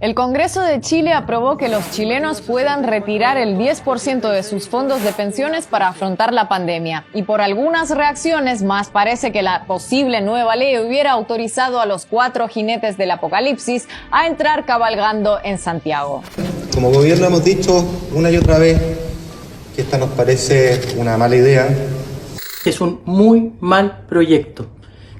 El Congreso de Chile aprobó que los chilenos puedan retirar el 10% de sus fondos de pensiones para afrontar la pandemia. Y por algunas reacciones más parece que la posible nueva ley hubiera autorizado a los 4 jinetes del apocalipsis a entrar cabalgando en Santiago. Como gobierno hemos dicho una y otra vez que esta nos parece una mala idea. Es un muy mal proyecto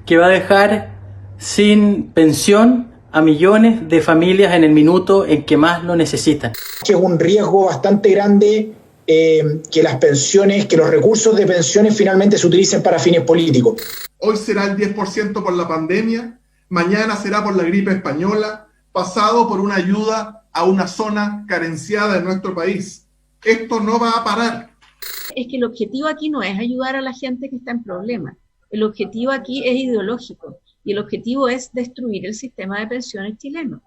que va a dejar sin pensión a millones de familias en el minuto en que más lo necesitan. Es un riesgo bastante grande que las pensiones, que los recursos de pensiones finalmente se utilicen para fines políticos. Hoy será el 10% por la pandemia, mañana será por la gripe española, pasado por una ayuda a una zona carenciada de nuestro país. Esto no va a parar. Es que el objetivo aquí no es ayudar a la gente que está en problemas. El objetivo aquí es ideológico. Y el objetivo es destruir el sistema de pensiones chileno.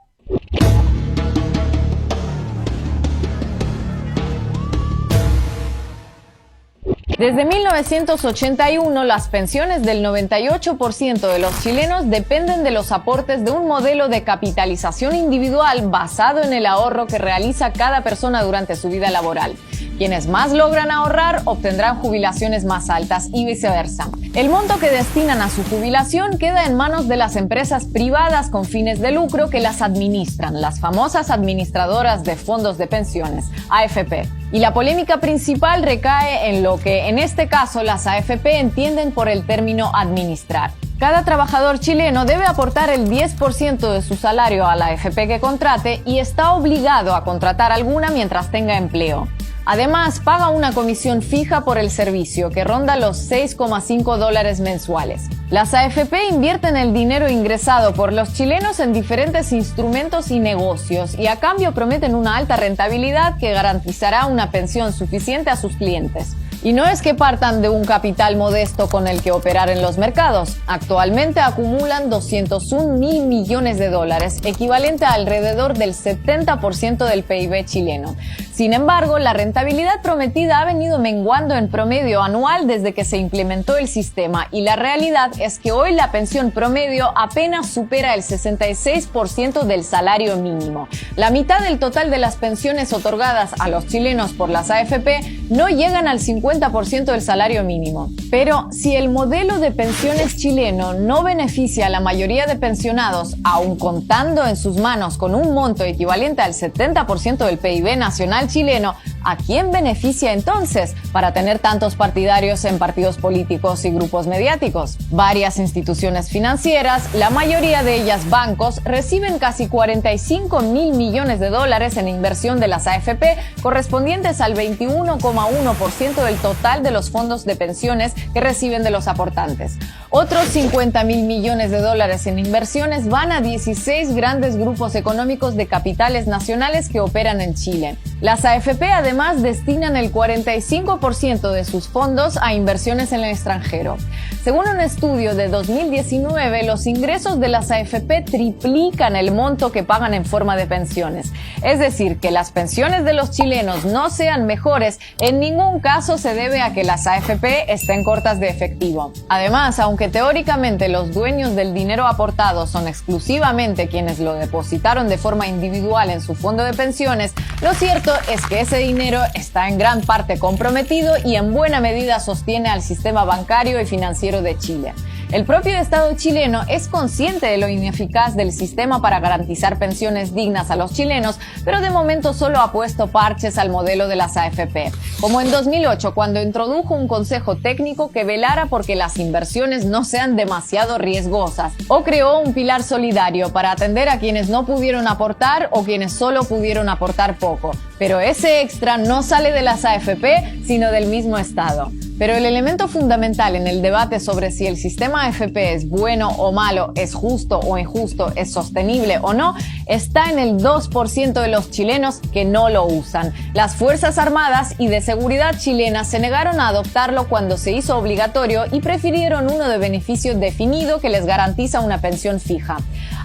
Desde 1981, las pensiones del 98% de los chilenos dependen de los aportes de un modelo de capitalización individual basado en el ahorro que realiza cada persona durante su vida laboral. Quienes más logran ahorrar obtendrán jubilaciones más altas y viceversa. El monto que destinan a su jubilación queda en manos de las empresas privadas con fines de lucro que las administran, las famosas administradoras de fondos de pensiones, AFP. Y la polémica principal recae en lo que en este caso las AFP entienden por el término administrar. Cada trabajador chileno debe aportar el 10% de su salario a la AFP que contrate y está obligado a contratar alguna mientras tenga empleo. Además, paga una comisión fija por el servicio, que ronda los $6,5 mensuales. Las AFP invierten el dinero ingresado por los chilenos en diferentes instrumentos y negocios y a cambio prometen una alta rentabilidad que garantizará una pensión suficiente a sus clientes. Y no es que partan de un capital modesto con el que operar en los mercados. Actualmente acumulan 201.000 millones de dólares, equivalente a alrededor del 70% del PIB chileno. Sin embargo, la rentabilidad prometida ha venido menguando en promedio anual desde que se implementó el sistema y la realidad es que hoy la pensión promedio apenas supera el 66% del salario mínimo. La mitad del total de las pensiones otorgadas a los chilenos por las AFP no llegan al 50% del salario mínimo. Pero si el modelo de pensiones chileno no beneficia a la mayoría de pensionados, aun contando en sus manos con un monto equivalente al 70% del PIB nacional chileno, ¿a quién beneficia entonces para tener tantos partidarios en partidos políticos y grupos mediáticos? Varias instituciones financieras, la mayoría de ellas bancos, reciben casi 45.000 millones de dólares en inversión de las AFP, correspondientes al 21,1% del total de los fondos de pensiones que reciben de los aportantes. Otros 50.000 millones de dólares en inversiones van a 16 grandes grupos económicos de capitales nacionales que operan en Chile. Las AFP además destinan el 45% de sus fondos a inversiones en el extranjero. Según un estudio de 2019, los ingresos de las AFP triplican el monto que pagan en forma de pensiones. Es decir, que las pensiones de los chilenos no sean mejores, en ningún caso se debe a que las AFP estén cortas de efectivo. Además, aunque teóricamente los dueños del dinero aportado son exclusivamente quienes lo depositaron de forma individual en su fondo de pensiones, lo cierto es que ese dinero está en gran parte comprometido y en buena medida sostiene al sistema bancario y financiero de Chile. El propio Estado chileno es consciente de lo ineficaz del sistema para garantizar pensiones dignas a los chilenos, pero de momento solo ha puesto parches al modelo de las AFP, como en 2008 cuando introdujo un consejo técnico que velara porque las inversiones no sean demasiado riesgosas, o creó un pilar solidario para atender a quienes no pudieron aportar o quienes solo pudieron aportar poco. Pero ese extra no sale de las AFP, sino del mismo Estado. Pero el elemento fundamental en el debate sobre si el sistema AFP es bueno o malo, es justo o injusto, es sostenible o no, está en el 2% de los chilenos que no lo usan. Las Fuerzas Armadas y de Seguridad chilenas se negaron a adoptarlo cuando se hizo obligatorio y prefirieron uno de beneficio definido que les garantiza una pensión fija.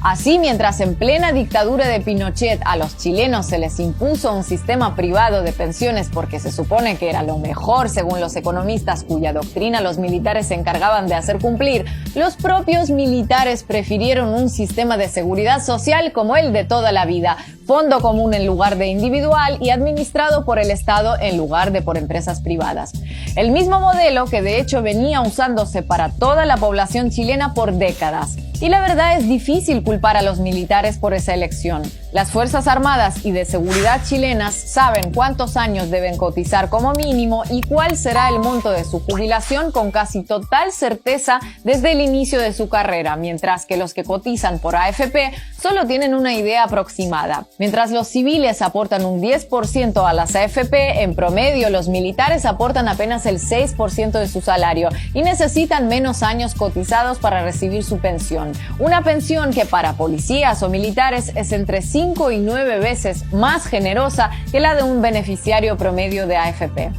Así, mientras en plena dictadura de Pinochet a los chilenos se les impuso un sistema privado de pensiones porque se supone que era lo mejor según los economistas socialistas, cuya doctrina los militares se encargaban de hacer cumplir, los propios militares prefirieron un sistema de seguridad social como el de toda la vida, fondo común en lugar de individual y administrado por el Estado en lugar de por empresas privadas. El mismo modelo que de hecho venía usándose para toda la población chilena por décadas. Y la verdad es difícil culpar a los militares por esa elección. Las Fuerzas Armadas y de Seguridad chilenas saben cuántos años deben cotizar como mínimo y cuál será el monto de su jubilación con casi total certeza desde el inicio de su carrera, mientras que los que cotizan por AFP solo tienen una idea aproximada. Mientras los civiles aportan un 10% a las AFP, en promedio los militares aportan apenas el 6% de su salario y necesitan menos años cotizados para recibir su pensión. Una pensión que para policías o militares es entre 5 y 9 veces más generosa que la de un beneficiario promedio de AFP.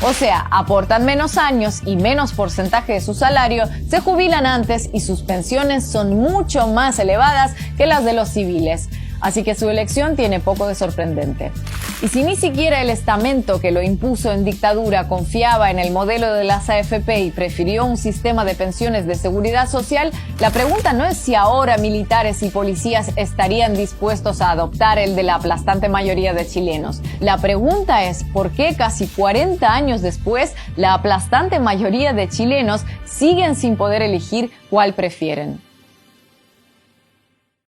O sea, aportan menos años y menos porcentaje de su salario, se jubilan antes y sus pensiones son mucho más elevadas que las de los civiles. Así que su elección tiene poco de sorprendente. Y si ni siquiera el estamento que lo impuso en dictadura confiaba en el modelo de las AFP y prefirió un sistema de pensiones de seguridad social, la pregunta no es si ahora militares y policías estarían dispuestos a adoptar el de la aplastante mayoría de chilenos. La pregunta es por qué casi 40 años después la aplastante mayoría de chilenos siguen sin poder elegir cuál prefieren.